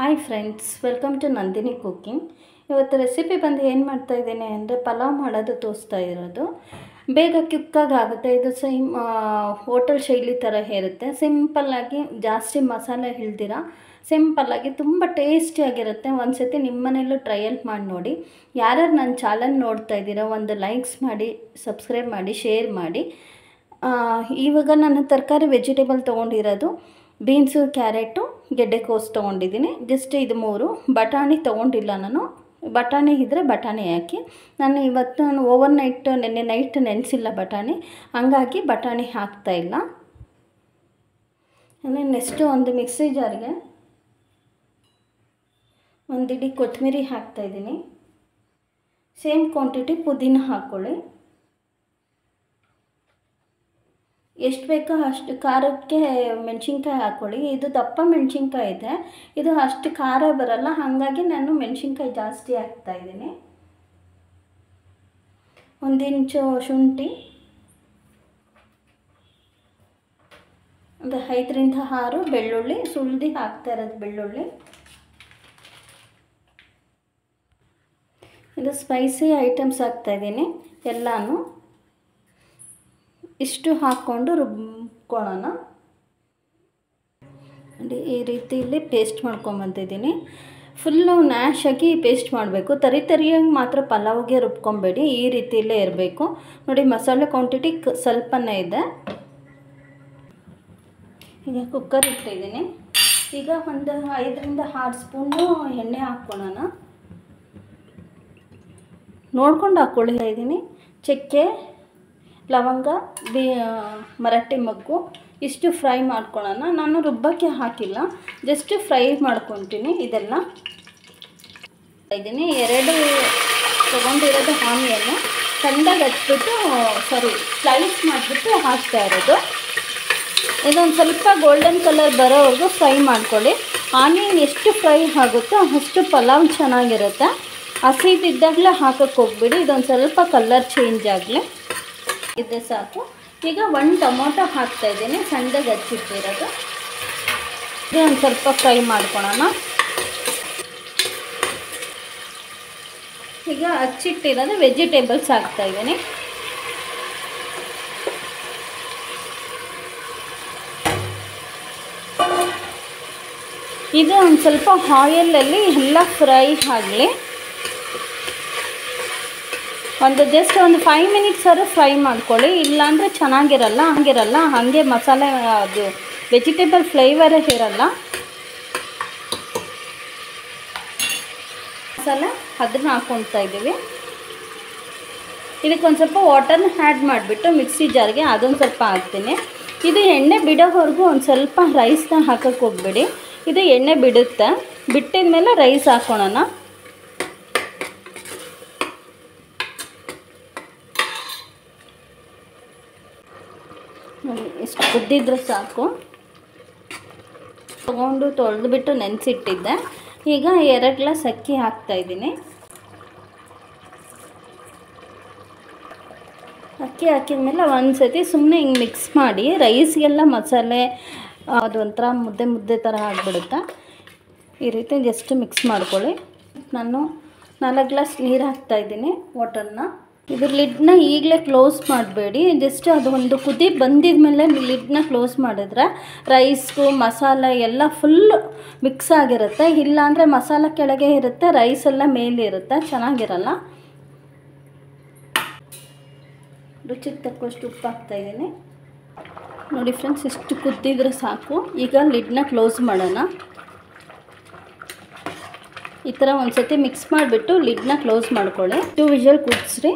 Hi friends, welcome to Nandini cooking. ಇವತ್ತು recipe ಬಂದು ಏನು ಮಾಡ್ತಾಯಿದ್ದೀನಿ ಅಂದರೆ ಪಲಾವ್ ಮಾಡೋದು ತೋರಿಸ್ತಾ ಇರೋದು. ಬೇಗ ಕ್ವಿಕ್ಕಾಗಿ ಆಗುತ್ತೆ. ಇದು ಸೇಮ್ ಹೋಟೆಲ್ ಶೈಲಿ ಥರ ಇರುತ್ತೆ. ಸಿಂಪಲ್ಲಾಗಿ ಜಾಸ್ತಿ ಮಸಾಲೆ ಇಲ್ದಿರ ಸಿಂಪಲ್ಲಾಗಿ ತುಂಬ ಟೇಸ್ಟಿಯಾಗಿರುತ್ತೆ. ಒಂದು ಸತಿ ನಿಮ್ಮ ಮನೆಯಲ್ಲೂ ಟ್ರಯಲ್ ಮಾಡಿ ನೋಡಿ. ಯಾರ್ಯಾರು ನನ್ನ ಚಾನಲ್ ನೋಡ್ತಾ ಇದ್ದೀರಾ ಒಂದು ಲೈಕ್ಸ್ ಮಾಡಿ, ಸಬ್ಸ್ಕ್ರೈಬ್ ಮಾಡಿ, ಶೇರ್ ಮಾಡಿ. ಇವಾಗ ನಾನು ತರಕಾರಿ ವೆಜಿಟೇಬಲ್ ತೊಗೊಂಡಿರೋದು ಬೀನ್ಸು, ಕ್ಯಾರೆಟು, ಗೆಡ್ಡೆಕೋಸು ತೊಗೊಂಡಿದ್ದೀನಿ. ಜಸ್ಟ್ ಇದು 3. ಬಟಾಣಿ ತೊಗೊಂಡಿಲ್ಲ ನಾನು. ಬಟಾಣಿ ಇದ್ದರೆ ಬಟಾಣಿ ಹಾಕಿ. ಇವತ್ತು ಓವರ್ ನೈಟ್ ನೆನ್ನೆ ನೈಟ್ ನೆನೆಸಿಲ್ಲ ಬಟಾಣಿ, ಹಂಗಾಗಿ ಬಟಾಣಿ ಹಾಕ್ತಾಯಿಲ್ಲ. ಆಮೇಲೆ ನೆಕ್ಸ್ಟು ಒಂದು ಮಿಕ್ಸಿ ಜಾರ್ಗೆ ಒಂದು ಇಡೀ ಕೊತ್ತಂಬರಿ ಹಾಕ್ತಾಯಿದ್ದೀನಿ. ಸೇಮ್ ಕ್ವಾಂಟಿಟಿ ಪುದೀನ ಹಾಕ್ಕೊಳ್ಳಿ. ಎಷ್ಟು ಬೇಕೋ ಅಷ್ಟು ಖಾರಕ್ಕೆ ಮೆಣಸಿನ್ಕಾಯಿ ಹಾಕ್ಕೊಳ್ಳಿ. ಇದು ದಪ್ಪ ಮೆಣಸಿನ್ಕಾಯಿ ಇದೆ, ಇದು ಅಷ್ಟು ಖಾರ ಬರಲ್ಲ, ಹಾಗಾಗಿ ನಾನು ಮೆಣಸಿನ್ಕಾಯಿ ಜಾಸ್ತಿ ಹಾಕ್ತಾಯಿದ್ದೀನಿ. 1 ಇಂಚು ಶುಂಠಿ, ಒಂದು 5 ರಿಂದ 6 ಬೆಳ್ಳುಳ್ಳಿ, ಸುಲಿದು ಹಾಕ್ತಾ ಇರೋದು ಬೆಳ್ಳುಳ್ಳಿ. ಇದು ಸ್ಪೈಸಿ ಐಟಮ್ಸ್ ಹಾಕ್ತಾಯಿದ್ದೀನಿ ಎಲ್ಲನೂ. ಇಷ್ಟು ಹಾಕ್ಕೊಂಡು ರುಬ್ಕೊಳ್ಳೋಣ. ಈ ರೀತಿಯಲ್ಲಿ ಪೇಸ್ಟ್ ಮಾಡ್ಕೊಂಬಂತಿದ್ದೀನಿ. ಫುಲ್ಲು ನ್ಯಾಶಾಗಿ ಪೇಸ್ಟ್ ಮಾಡಬೇಕು. ತರಿಯಾಗಿ ಮಾತ್ರ ಪಲಾವ್ಗೆ ರುಬ್ಕೊಬೇಡಿ, ಈ ರೀತಿಯಲ್ಲೇ ಇರಬೇಕು. ನೋಡಿ, ಮಸಾಲೆ ಕ್ವಾಂಟಿಟಿ ಸ್ವಲ್ಪನೇ ಇದೆ. ಈಗ ಕುಕ್ಕರ್ ಇಟ್ಟಿದ್ದೀನಿ. ಈಗ ಒಂದು 5 ರಿಂದ 6 ಸ್ಪೂನು ಎಣ್ಣೆ ಹಾಕ್ಕೊಳ್ಳೋಣ. ನೋಡ್ಕೊಂಡು ಹಾಕ್ಕೊಳ್ತಾ ಇದ್ದೀನಿ. ಚಕ್ಕೆ, ಲವಂಗ, ಮರಾಠಿ ಮೊಗ್ಗು ಇಷ್ಟು ಫ್ರೈ ಮಾಡ್ಕೊಳ್ಳೋಣ. ನಾನು ರುಬ್ಬಕ್ಕೆ ಹಾಕಿಲ್ಲ, ಜಸ್ಟ್ ಫ್ರೈ ಮಾಡ್ಕೊತೀನಿ. ಇದೆಲ್ಲ ಇದ್ದೀನಿ. 2 ತೊಗೊಂಡಿರೋದು ಆನಿಯನ್ನು ಸಣ್ಣದಾಗಿ ಹಚ್ಬಿಟ್ಟು ಸ್ಲೈಸ್ ಮಾಡಿಬಿಟ್ಟು ಹಾಕ್ತಾ ಇರೋದು. ಇದೊಂದು ಸ್ವಲ್ಪ ಗೋಲ್ಡನ್ ಕಲರ್ ಬರೋವರೆಗೂ ಫ್ರೈ ಮಾಡ್ಕೊಳ್ಳಿ. ಆನಿಯನ್ ಎಷ್ಟು ಫ್ರೈ ಆಗುತ್ತೋ ಅಷ್ಟು ಪಲಾವ್ ಚೆನ್ನಾಗಿರುತ್ತೆ. ಹಸಿದಿದ್ದಾಗಲೇ ಹಾಕೋಕ್ಕೆ ಹೋಗ್ಬಿಡಿ. ಇದೊಂದು ಸ್ವಲ್ಪ ಕಲರ್ ಚೇಂಜ್ ಆಗಲಿ, ಇದೆ ಸಾಕು. ಈಗ 1 ಟೊಮೊಟೊ ಹಾಕ್ತಾಯಿದ್ದೀನಿ, ಸಣ್ಣದಾಗಿ ಹಚ್ಚಿಟ್ಟಿರೋದು. ಇದು ಒಂದು ಸ್ವಲ್ಪ ಫ್ರೈ ಮಾಡ್ಕೊಳ್ಳೋಣ. ಈಗ ಹಚ್ಚಿಟ್ಟಿರೋದು ವೆಜಿಟೇಬಲ್ಸ್ ಹಾಕ್ತಾಯಿದ್ದೀನಿ. ಇದು ಒಂದು ಸ್ವಲ್ಪ ಆಯಿಲಲ್ಲಿ ಎಲ್ಲ ಫ್ರೈ ಆಗಲಿ. ಜಸ್ಟ್ ಒಂದು 5 ಮಿನಿಟ್ಸ್ ಫ್ರೈ ಮಾಡ್ಕೊಳ್ಳಿ, ಇಲ್ಲಾಂದರೆ ಚೆನ್ನಾಗಿರಲ್ಲ. ಹಾಗೆ ಮಸಾಲೆ ಅದು ವೆಜಿಟೇಬಲ್ ಫ್ಲೇವರೇ ಇರಲ್ಲ. ಮಸಾಲೆ ಅದನ್ನು ಹಾಕ್ಕೊಳ್ತಾ ಇದ್ದೀವಿ. ಇದಕ್ಕೊಂದು ಸ್ವಲ್ಪ ವಾಟರ್ನ ಆ್ಯಡ್ ಮಾಡಿಬಿಟ್ಟು ಮಿಕ್ಸಿ ಜಾರ್ಗೆ ಅದೊಂದು ಸ್ವಲ್ಪ ಹಾಕ್ತೀನಿ. ಇದು ಎಣ್ಣೆ ಬಿಡೋವರೆಗೂ ಒಂದು ಸ್ವಲ್ಪ ರೈಸ್ನ ಹಾಕೋಕ್ಕೆ ಹೋಗ್ಬೇಡಿ. ಇದು ಎಣ್ಣೆ ಬಿಡುತ್ತೆ. ಬಿಟ್ಟಿದ ಮೇಲೆ ರೈಸ್ ಹಾಕ್ಕೊಳ್ಳೋಣ. ಇಷ್ಟು ಕುದ್ದಿದ್ರೆ ಸಾಕು. ತೊಗೊಂಡು ತೊಳೆದುಬಿಟ್ಟು ನೆನೆಸಿಟ್ಟಿದ್ದೆ. ಈಗ 2 ಗ್ಲಾಸ್ ಅಕ್ಕಿ ಹಾಕ್ತಾಯಿದ್ದೀನಿ. ಅಕ್ಕಿ ಹಾಕಿದ ಮೇಲೆ ಒಂದು ಸತಿ ಸುಮ್ಮನೆ ಹಿಂಗೆ ಮಿಕ್ಸ್ ಮಾಡಿ. ರೈಸ್ಗೆಲ್ಲ ಮಸಾಲೆ ಅದೊಂಥರ ಮುದ್ದೆ ಥರ ಆಗಿಬಿಡುತ್ತೆ. ಈ ರೀತಿ ಜಸ್ಟ್ ಮಿಕ್ಸ್ ಮಾಡ್ಕೊಳ್ಳಿ. ನಾನು 4 ಗ್ಲಾಸ್ ನೀರು ಹಾಕ್ತಾಯಿದ್ದೀನಿ, ವಾಟರ್ನ. ಇದು ಲಿಡ್ನ ಈಗಲೇ ಕ್ಲೋಸ್ ಮಾಡಬೇಡಿ. ಜಸ್ಟ್ ಅದು ಒಂದು ಕುದಿ ಬಂದಿದ ಮೇಲೆ ಲಿಡ್ನ ಕ್ಲೋಸ್ ಮಾಡಿದ್ರೆ ರೈಸ್ಗೂ ಮಸಾಲೆ ಎಲ್ಲ ಫುಲ್ ಮಿಕ್ಸ್ ಆಗಿರುತ್ತೆ. ಇಲ್ಲಾಂದರೆ ಮಸಾಲೆ ಕೆಳಗೆ ಇರುತ್ತೆ, ರೈಸೆಲ್ಲ ಮೇಲೆ ಇರುತ್ತೆ, ಚೆನ್ನಾಗಿರಲ್ಲ. ರುಚಿಗೆ ತಕ್ಕಷ್ಟು ಉಪ್ಪು ಹಾಕ್ತಾಯಿದ್ದೀನಿ. ನೋಡಿ ಫ್ರೆಂಡ್ಸ್, ಇಷ್ಟು ಕುದ್ದಿದ್ರೆ ಸಾಕು. ಈಗ ಲಿಡ್ನ ಕ್ಲೋಸ್ ಮಾಡೋಣ. ಈ ಥರ ಒಂದು ಸತಿ ಮಿಕ್ಸ್ ಮಾಡಿಬಿಟ್ಟು ಲಿಡ್ನ ಕ್ಲೋಸ್ ಮಾಡ್ಕೊಳ್ಳಿ. 2 ವಿಷಲ್ ಕುದಿಸ್ರಿ.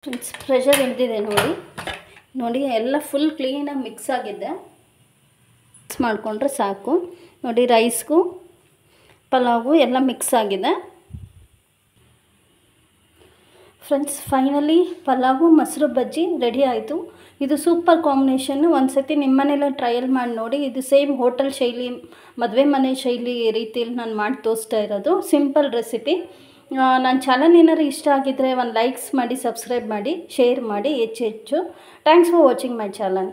ಫ್ರೆಂಡ್ಸ್, ಪ್ರೆಷರ್ ಹಿಡಿದಿದೆ ನೋಡಿ ಎಲ್ಲ ಫುಲ್ ಕ್ಲೀನಾಗಿ ಮಿಕ್ಸ್ ಆಗಿದೆ. ಮಿಕ್ಸ್ ಮಾಡಿಕೊಂಡ್ರೆ ಸಾಕು. ನೋಡಿ, ರೈಸ್ಗೂ ಪಲಾವು ಎಲ್ಲ ಮಿಕ್ಸ್ ಆಗಿದೆ. ಫ್ರೆಂಡ್ಸ್, ಫೈನಲಿ ಪಲಾವು ಮೊಸರು ಬಜ್ಜಿ ರೆಡಿ ಆಯಿತು. ಇದು ಸೂಪರ್ ಕಾಂಬಿನೇಷನ್ನು. ಒಂದು ಸತಿ ನಿಮ್ಮ ಮನೇಲಿ ಟ್ರಯಲ್ ಮಾಡಿ ನೋಡಿ. ಇದು ಸೇಮ್ ಹೋಟೆಲ್ ಶೈಲಿ, ಮದುವೆ ಮನೆ ಶೈಲಿ ರೀತಿಯಲ್ಲಿ ನಾನು ಮಾಡಿ ತೋರಿಸ್ತಾ ಇರೋದು. Simple recipe. ನನ್ನ ಚಾನಲ್ ಏನಾದ್ರು ಇಷ್ಟ ಆಗಿದ್ದರೆ ಒಂದು ಲೈಕ್ಸ್ ಮಾಡಿ, ಸಬ್ಸ್ಕ್ರೈಬ್ ಮಾಡಿ, ಶೇರ್ ಮಾಡಿ ಹೆಚ್ಚು. Thanks for watching my channel.